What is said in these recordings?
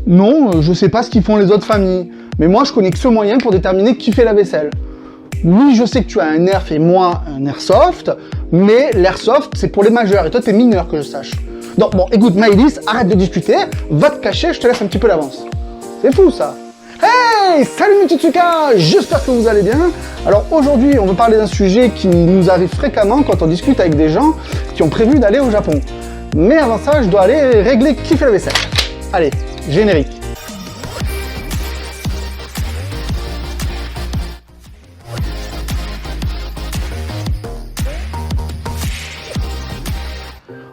Non, je sais pas ce qu'ils font les autres familles. Mais moi, je connais que ce moyen pour déterminer qui fait la vaisselle. Oui, je sais que tu as un Nerf et moi un Airsoft, mais l'Airsoft, c'est pour les majeurs, et toi, t'es mineur, que je sache. Donc, bon, écoute, Maëlys, arrête de discuter, va te cacher, je te laisse un petit peu d'avance. C'est fou, ça. Hey, salut mes Tsuka, j'espère que vous allez bien. Alors, aujourd'hui, on va parler d'un sujet qui nous arrive fréquemment quand on discute avec des gens qui ont prévu d'aller au Japon. Mais avant ça, je dois aller régler qui fait la vaisselle. Allez, générique.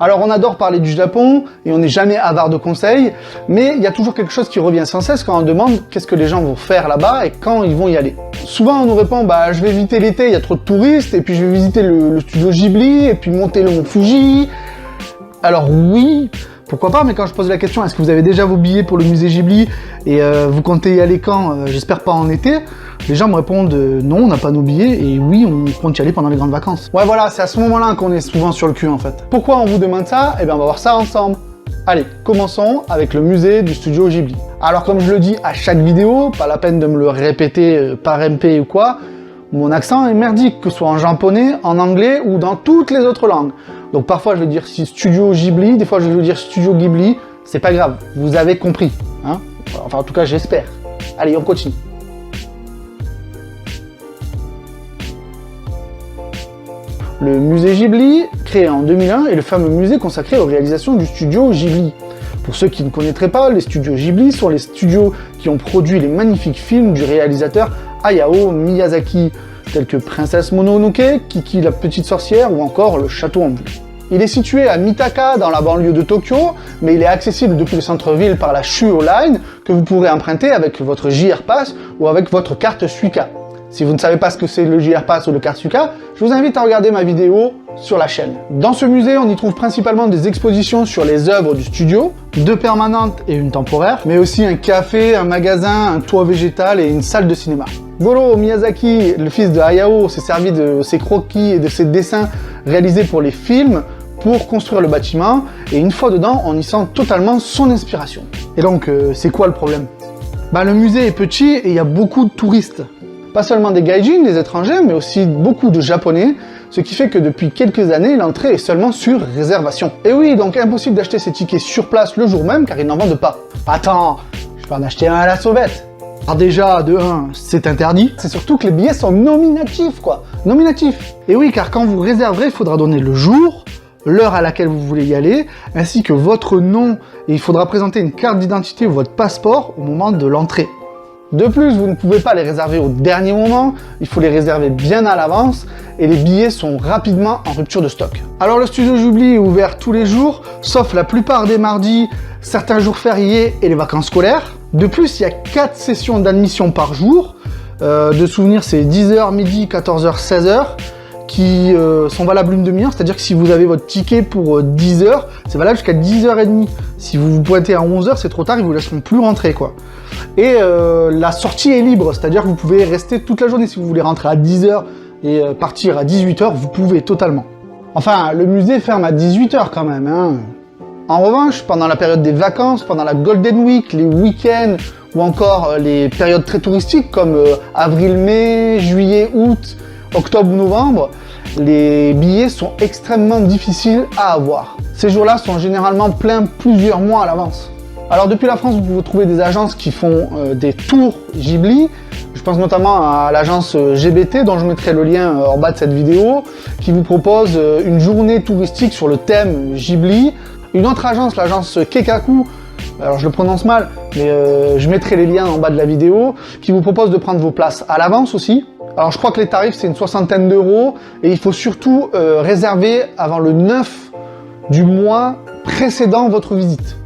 Alors on adore parler du Japon et on n'est jamais avare de conseils, mais il y a toujours quelque chose qui revient sans cesse quand on demande qu'est-ce que les gens vont faire là-bas et quand ils vont y aller. Souvent on nous répond bah je vais éviter l'été, il y a trop de touristes, et puis je vais visiter le studio Ghibli, et puis monter le mont Fuji. Alors oui, pourquoi pas, mais quand je pose la question est-ce que vous avez déjà vos billets pour le musée Ghibli et vous comptez y aller quand, j'espère pas en été, les gens me répondent non, on n'a pas nos billets, et oui, on compte y aller pendant les grandes vacances. Ouais voilà, c'est à ce moment-là qu'on est souvent sur le cul en fait. Pourquoi on vous demande ça? Eh bien on va voir ça ensemble. Allez, commençons avec le musée du studio Ghibli. Alors comme je le dis à chaque vidéo, pas la peine de me le répéter par MP ou quoi, mon accent est merdique, que ce soit en japonais, en anglais ou dans toutes les autres langues. Donc parfois je vais dire studio Ghibli, des fois je vais dire studio Ghibli, c'est pas grave, vous avez compris, hein? Enfin en tout cas j'espère. Allez, on continue. Le musée Ghibli, créé en 2001, est le fameux musée consacré aux réalisations du studio Ghibli. Pour ceux qui ne connaîtraient pas, les studios Ghibli sont les studios qui ont produit les magnifiques films du réalisateur Hayao Miyazaki, tels que Princesse Mononoke, Kiki la petite sorcière ou encore Le Château en bleu. Il est situé à Mitaka, dans la banlieue de Tokyo, mais il est accessible depuis le centre-ville par la Chuo Line, que vous pourrez emprunter avec votre JR Pass ou avec votre carte Suica. Si vous ne savez pas ce que c'est le JR Pass ou le carte Suica, je vous invite à regarder ma vidéo sur la chaîne. Dans ce musée, on y trouve principalement des expositions sur les œuvres du studio, 2 permanentes et une temporaire, mais aussi un café, un magasin, un toit végétal et une salle de cinéma. Goro Miyazaki, le fils de Hayao, s'est servi de ses croquis et de ses dessins réalisés pour les films pour construire le bâtiment, et une fois dedans, on y sent totalement son inspiration. Et donc, c'est quoi le problème? Bah, le musée est petit et il y a beaucoup de touristes. Pas seulement des gaijins, des étrangers, mais aussi beaucoup de japonais, ce qui fait que depuis quelques années, l'entrée est seulement sur réservation. Et oui, donc impossible d'acheter ces tickets sur place le jour même, car ils n'en vendent pas. Attends, je peux en acheter un à la sauvette. Alors déjà, de 1, c'est interdit. C'est surtout que les billets sont nominatifs, quoi. Nominatifs. Et oui, car quand vous réserverez, il faudra donner le jour, l'heure à laquelle vous voulez y aller, ainsi que votre nom, et il faudra présenter une carte d'identité ou votre passeport au moment de l'entrée. De plus, vous ne pouvez pas les réserver au dernier moment, il faut les réserver bien à l'avance, et les billets sont rapidement en rupture de stock. Alors le studio Ghibli est ouvert tous les jours, sauf la plupart des mardis, certains jours fériés et les vacances scolaires. De plus, il y a 4 sessions d'admission par jour, de souvenirs c'est 10h, midi, 14h, 16h, qui sont valables une demi-heure, c'est-à-dire que si vous avez votre ticket pour 10h, c'est valable jusqu'à 10h30. Si vous vous pointez à 11h, c'est trop tard, ils vous laisseront plus rentrer, quoi. Et la sortie est libre, c'est-à-dire que vous pouvez rester toute la journée. Si vous voulez rentrer à 10h et partir à 18h, vous pouvez totalement. Enfin, le musée ferme à 18h quand même, hein. En revanche, pendant la période des vacances, pendant la Golden Week, les week-ends, ou encore les périodes très touristiques comme avril-mai, juillet-août, octobre ou novembre, les billets sont extrêmement difficiles à avoir. Ces jours-là sont généralement pleins plusieurs mois à l'avance. Alors depuis la France, vous pouvez trouver des agences qui font des tours Ghibli. Je pense notamment à l'agence GBT, dont je mettrai le lien en bas de cette vidéo, qui vous propose une journée touristique sur le thème Ghibli. Une autre agence, l'agence Keikaku, alors je le prononce mal, mais je mettrai les liens en bas de la vidéo, qui vous propose de prendre vos places à l'avance aussi. Alors je crois que les tarifs c'est une 60aine d'euros, et il faut surtout réserver avant le 9 du mois précédant votre visite.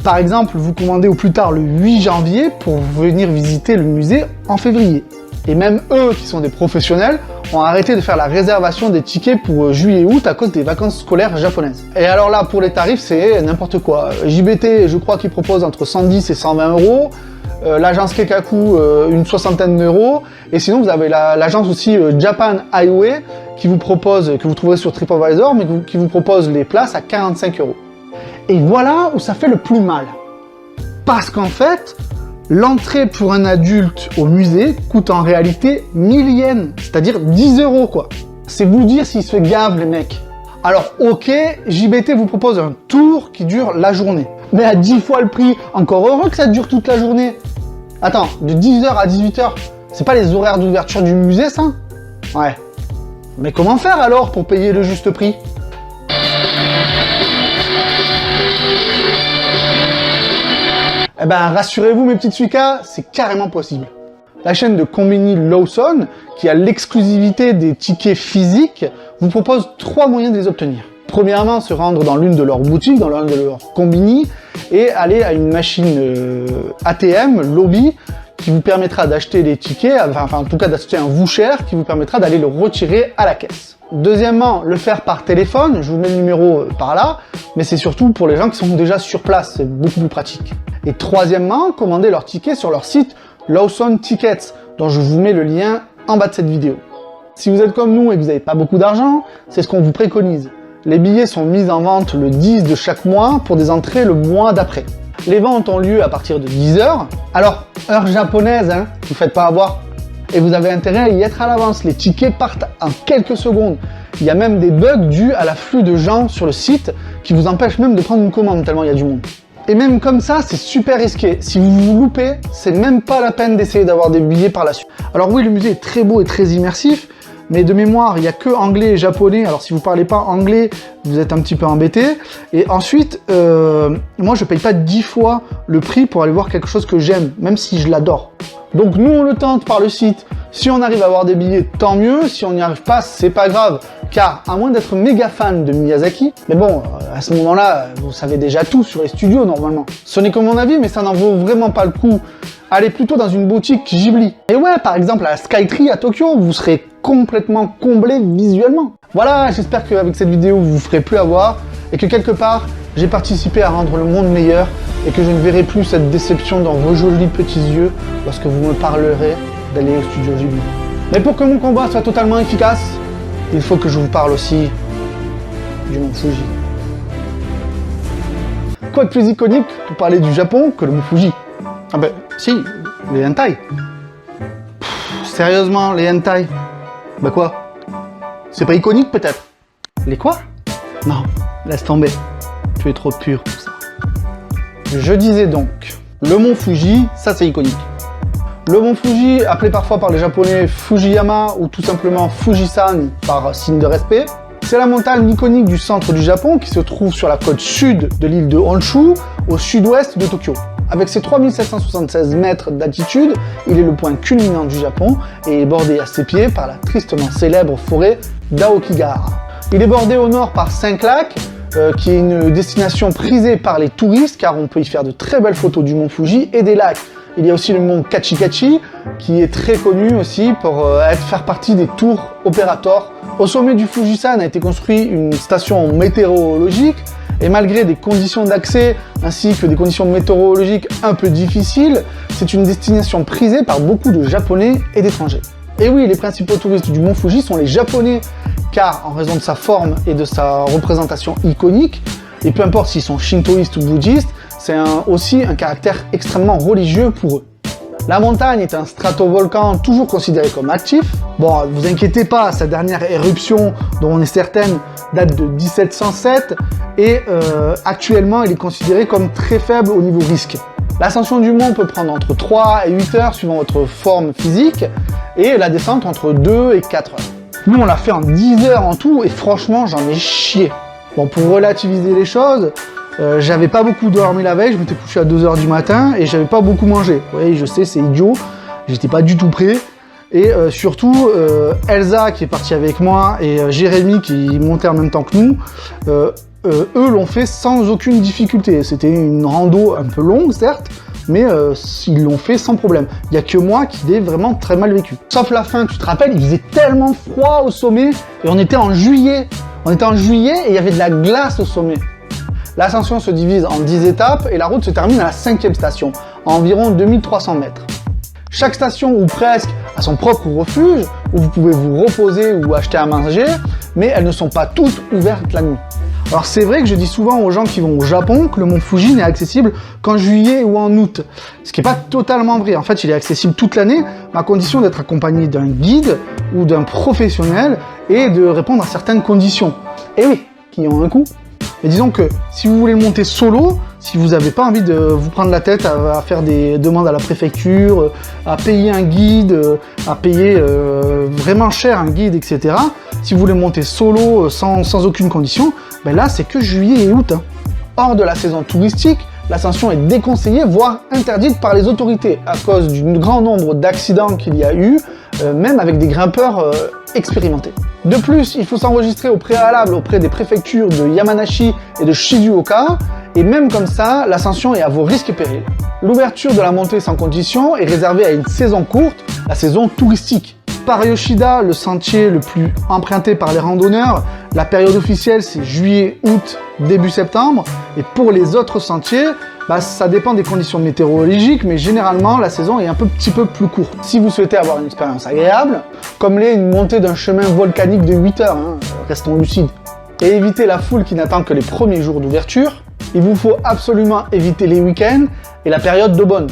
Par exemple, vous commandez au plus tard le 8 janvier pour venir visiter le musée en février. Et même eux, qui sont des professionnels, ont arrêté de faire la réservation des tickets pour juillet-août à cause des vacances scolaires japonaises. Et alors là, pour les tarifs, c'est n'importe quoi. JBT, je crois qu'ils proposent entre 110 et 120 euros. L'agence Keikaku, une 60aine d'euros. Et sinon, vous avez l'agence aussi Japan Highway, qui vous propose, que vous trouverez sur TripAdvisor, mais qui vous propose les places à 45 euros. Et voilà où ça fait le plus mal. Parce qu'en fait, l'entrée pour un adulte au musée coûte en réalité 1000 yens, c'est-à-dire 10 € quoi. C'est vous dire s'ils se gavent les mecs. Alors ok, JBT vous propose un tour qui dure la journée. Mais à 10 fois le prix, encore heureux que ça dure toute la journée. Attends, de 10h à 18h, c'est pas les horaires d'ouverture du musée ça? Ouais. Mais comment faire alors pour payer le juste prix? Eh ben, rassurez-vous mes petites suicas, c'est carrément possible. La chaîne de Combini Lawson, qui a l'exclusivité des tickets physiques, vous propose 3 moyens de les obtenir. Premièrement, se rendre dans l'une de leurs boutiques, dans l'un de leurs Combini, et aller à une machine ATM, lobby, qui vous permettra d'acheter les tickets, enfin en tout cas d'acheter un voucher, qui vous permettra d'aller le retirer à la caisse. Deuxièmement, le faire par téléphone, je vous mets le numéro par là, mais c'est surtout pour les gens qui sont déjà sur place, c'est beaucoup plus pratique. Et troisièmement, commander leurs tickets sur leur site Lawson Tickets, dont je vous mets le lien en bas de cette vidéo. Si vous êtes comme nous et que vous n'avez pas beaucoup d'argent, c'est ce qu'on vous préconise. Les billets sont mis en vente le 10 de chaque mois pour des entrées le mois d'après. Les ventes ont lieu à partir de 10h, alors heure japonaise, hein, vous faites pas avoir. Et vous avez intérêt à y être à l'avance, les tickets partent en quelques secondes. Il y a même des bugs dus à l'afflux de gens sur le site qui vous empêchent même de prendre une commande tellement il y a du monde. Et même comme ça, c'est super risqué. Si vous vous loupez, c'est même pas la peine d'essayer d'avoir des billets par la suite. Alors oui, le musée est très beau et très immersif, mais de mémoire, il n'y a que anglais et japonais. Alors si vous parlez pas anglais, vous êtes un petit peu embêté. Et ensuite, moi je paye pas 10 fois le prix pour aller voir quelque chose que j'aime, même si je l'adore. Donc nous on le tente par le site. Si on arrive à avoir des billets, tant mieux. Si on n'y arrive pas, c'est pas grave. Car à moins d'être méga fan de Miyazaki, mais bon, à ce moment-là, vous savez déjà tout sur les studios normalement. Ce n'est que mon avis, mais ça n'en vaut vraiment pas le coup. Allez plutôt dans une boutique Ghibli. Et ouais, par exemple à la Skytree à Tokyo, vous serez complètement comblé visuellement. Voilà, j'espère qu'avec cette vidéo, vous vous ferez plus avoir et que quelque part, j'ai participé à rendre le monde meilleur et que je ne verrai plus cette déception dans vos jolis petits yeux lorsque vous me parlerez d'aller au studio Ghibli. Mais pour que mon combat soit totalement efficace, il faut que je vous parle aussi du Mont Fuji. Quoi de plus iconique pour parler du Japon que le Mont Fuji? Ah ben, si, les hentai. Sérieusement, les hentai? Bah quoi? C'est pas iconique peut-être? Les quoi? Non, laisse tomber. Tu es trop pur pour ça. Je disais donc, le Mont Fuji, ça c'est iconique. Le Mont Fuji, appelé parfois par les japonais Fujiyama ou tout simplement Fujisan par signe de respect, c'est la montagne iconique du centre du Japon qui se trouve sur la côte sud de l'île de Honshu, au sud-ouest de Tokyo. Avec ses 3776 mètres d'altitude, il est le point culminant du Japon et est bordé à ses pieds par la tristement célèbre forêt d'Aokigahara. Il est bordé au nord par 5 lacs, qui est une destination prisée par les touristes car on peut y faire de très belles photos du Mont Fuji et des lacs. Il y a aussi le mont Kachikachi, qui est très connu aussi pour faire partie des tours opérateurs. Au sommet du Fujisan a été construite une station météorologique, et malgré des conditions d'accès ainsi que des conditions météorologiques un peu difficiles, c'est une destination prisée par beaucoup de Japonais et d'étrangers. Et oui, les principaux touristes du Mont Fuji sont les Japonais, car en raison de sa forme et de sa représentation iconique, et peu importe s'ils sont shintoïstes ou bouddhistes, c'est aussi un caractère extrêmement religieux pour eux. La montagne est un stratovolcan toujours considéré comme actif. Bon, ne vous inquiétez pas, sa dernière éruption, dont on est certaine, date de 1707 et actuellement il est considéré comme très faible au niveau risque. L'ascension du mont peut prendre entre 3 et 8 heures suivant votre forme physique et la descente entre 2 et 4 heures. Nous on l'a fait en 10 heures en tout et franchement j'en ai chié. Bon, pour relativiser les choses, j'avais pas beaucoup dormi la veille, je m'étais couché à 2h du matin et j'avais pas beaucoup mangé. Vous voyez, je sais, c'est idiot, j'étais pas du tout prêt. Et surtout, Elsa qui est partie avec moi et Jérémy qui montait en même temps que nous, eux l'ont fait sans aucune difficulté. C'était une rando un peu longue, certes, mais ils l'ont fait sans problème. Il n'y a que moi qui l'ai vraiment très mal vécu. Sauf la fin, tu te rappelles, il faisait tellement froid au sommet et on était en juillet. On était en juillet et il y avait de la glace au sommet. L'ascension se divise en 10 étapes et la route se termine à la 5e station, à environ 2300 mètres. Chaque station, ou presque, a son propre refuge, où vous pouvez vous reposer ou acheter à manger, mais elles ne sont pas toutes ouvertes la nuit. Alors c'est vrai que je dis souvent aux gens qui vont au Japon que le mont Fuji n'est accessible qu'en juillet ou en août. Ce qui n'est pas totalement vrai. En fait, il est accessible toute l'année, à condition d'être accompagné d'un guide ou d'un professionnel et de répondre à certaines conditions. Et oui, qui ont un coût. Mais disons que si vous voulez le monter solo, si vous n'avez pas envie de vous prendre la tête à faire des demandes à la préfecture, à payer un guide, à payer vraiment cher un guide, etc. Si vous voulez monter solo sans aucune condition, ben là c'est que juillet et août. Hein. Hors de la saison touristique, l'ascension est déconseillée, voire interdite par les autorités à cause du grand nombre d'accidents qu'il y a eu, même avec des grimpeurs expérimentés. De plus, il faut s'enregistrer au préalable auprès des préfectures de Yamanashi et de Shizuoka, et même comme ça, l'ascension est à vos risques et périls. L'ouverture de la montée sans condition est réservée à une saison courte, la saison touristique. Par Yoshida, le sentier le plus emprunté par les randonneurs, la période officielle c'est juillet, août, début septembre, et pour les autres sentiers, ça dépend des conditions météorologiques, mais généralement la saison est un petit peu plus courte. Si vous souhaitez avoir une expérience agréable, comme l'est une montée d'un chemin volcanique de 8 heures, restons lucides, et éviter la foule qui n'attend que les premiers jours d'ouverture, il vous faut absolument éviter les week-ends et la période d'aubône.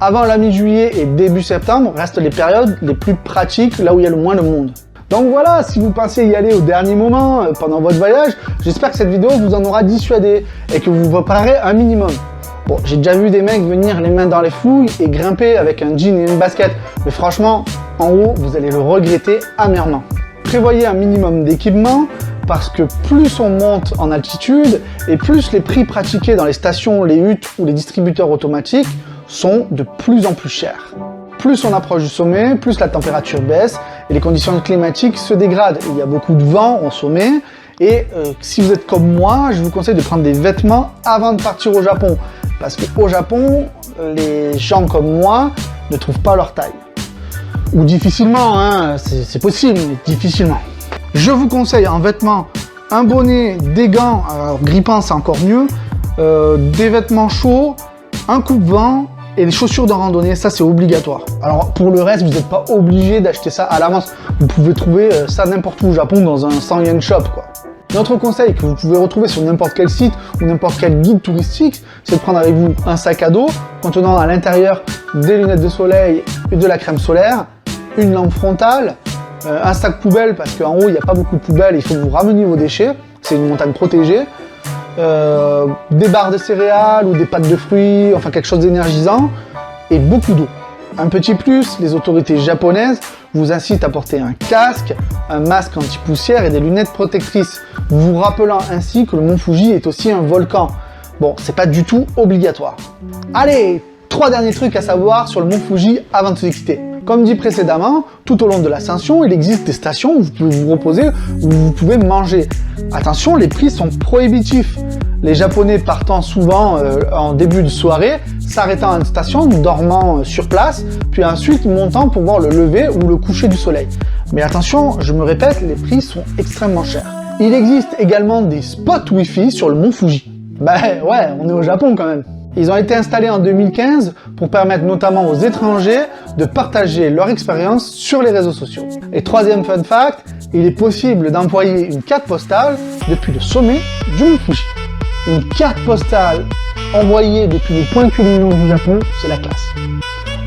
Avant la mi-juillet et début septembre restent les périodes les plus pratiques, là où il y a le moins de monde. Donc voilà, si vous pensez y aller au dernier moment pendant votre voyage, j'espère que cette vidéo vous en aura dissuadé et que vous vous préparez un minimum. Bon, j'ai déjà vu des mecs venir les mains dans les fouilles et grimper avec un jean et une basket, mais franchement, en haut, vous allez le regretter amèrement. Prévoyez un minimum d'équipement, parce que plus on monte en altitude, et plus les prix pratiqués dans les stations, les huttes ou les distributeurs automatiques sont de plus en plus chers. Plus on approche du sommet, plus la température baisse et les conditions climatiques se dégradent. Il y a beaucoup de vent au sommet et si vous êtes comme moi, je vous conseille de prendre des vêtements avant de partir au Japon. Parce qu'au Japon, les gens comme moi ne trouvent pas leur taille. Ou difficilement, hein, c'est possible, mais difficilement. Je vous conseille en vêtements un bonnet, des gants, alors grippants c'est encore mieux, des vêtements chauds, un coupe-vent et des chaussures de randonnée, ça c'est obligatoire. Alors pour le reste, vous n'êtes pas obligé d'acheter ça à l'avance. Vous pouvez trouver ça n'importe où au Japon dans un 100 yen shop, quoi. Notre conseil que vous pouvez retrouver sur n'importe quel site ou n'importe quel guide touristique, c'est de prendre avec vous un sac à dos contenant à l'intérieur des lunettes de soleil et de la crème solaire, une lampe frontale, un sac poubelle parce qu'en haut il n'y a pas beaucoup de poubelles, il faut que vous rameniez vos déchets, c'est une montagne protégée, des barres de céréales ou des pâtes de fruits, enfin quelque chose d'énergisant, et beaucoup d'eau. Un petit plus, les autorités japonaises vous incitent à porter un casque, un masque anti-poussière et des lunettes protectrices, vous rappelant ainsi que le mont Fuji est aussi un volcan. Bon, c'est pas du tout obligatoire. Allez, 3 derniers trucs à savoir sur le mont Fuji avant de se quitter. Comme dit précédemment, tout au long de l'ascension, il existe des stations où vous pouvez vous reposer, où vous pouvez manger. Attention, les prix sont prohibitifs. Les Japonais partant souvent en début de soirée, s'arrêtant à une station, dormant sur place, puis ensuite montant pour voir le lever ou le coucher du soleil. Mais attention, je me répète, les prix sont extrêmement chers. Il existe également des spots Wi-Fi sur le mont Fuji. Bah ouais, on est au Japon quand même. Ils ont été installés en 2015 pour permettre notamment aux étrangers de partager leur expérience sur les réseaux sociaux. Et troisième fun fact, il est possible d'envoyer une carte postale depuis le sommet du mont Fuji. Une carte postale envoyée depuis les points culminants du Japon, c'est la classe.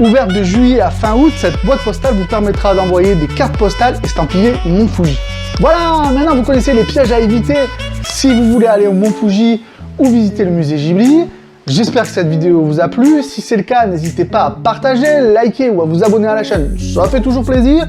Ouverte de juillet à fin août, cette boîte postale vous permettra d'envoyer des cartes postales estampillées Mont Fuji. Voilà, maintenant vous connaissez les pièges à éviter si vous voulez aller au Mont Fuji ou visiter le musée Ghibli. J'espère que cette vidéo vous a plu. Si c'est le cas, n'hésitez pas à partager, liker ou à vous abonner à la chaîne. Ça fait toujours plaisir.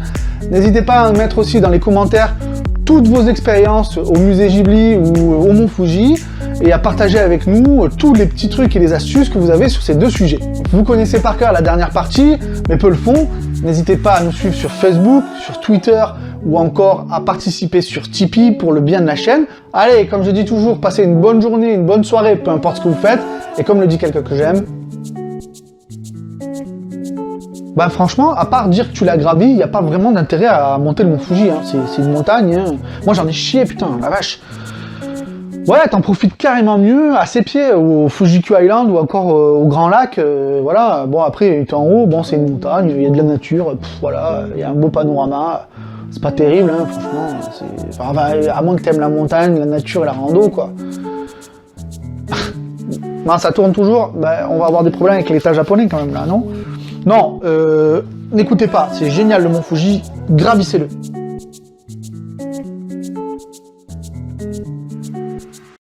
N'hésitez pas à mettre aussi dans les commentaires toutes vos expériences au musée Ghibli ou au Mont Fuji et à partager avec nous tous les petits trucs et les astuces que vous avez sur ces deux sujets. Vous connaissez par cœur la dernière partie, mais peu le font. N'hésitez pas à nous suivre sur Facebook, sur Twitter ou encore à participer sur Tipeee pour le bien de la chaîne. Allez, comme je dis toujours, passez une bonne journée, une bonne soirée, peu importe ce que vous faites. Et comme le dit quelqu'un que j'aime, bah franchement, à part dire que tu l'as gravi, il n'y a pas vraiment d'intérêt à monter le mont Fuji. Hein. C'est une montagne. Hein. Moi j'en ai chié, putain, la vache. Ouais, t'en profites carrément mieux à ses pieds, au Fuji-Q Island ou encore au Grand Lac. Voilà, bon après, t'es en haut, bon c'est une montagne, il y a de la nature, voilà, il y a un beau panorama. c'est pas terrible, hein, franchement. Enfin, à moins que t'aimes la montagne, la nature et la rando, quoi. Non, ça tourne toujours. Bah, on va avoir des problèmes avec l'État japonais quand même là, non? Non, n'écoutez pas. C'est génial le Mont Fuji. Gravissez-le.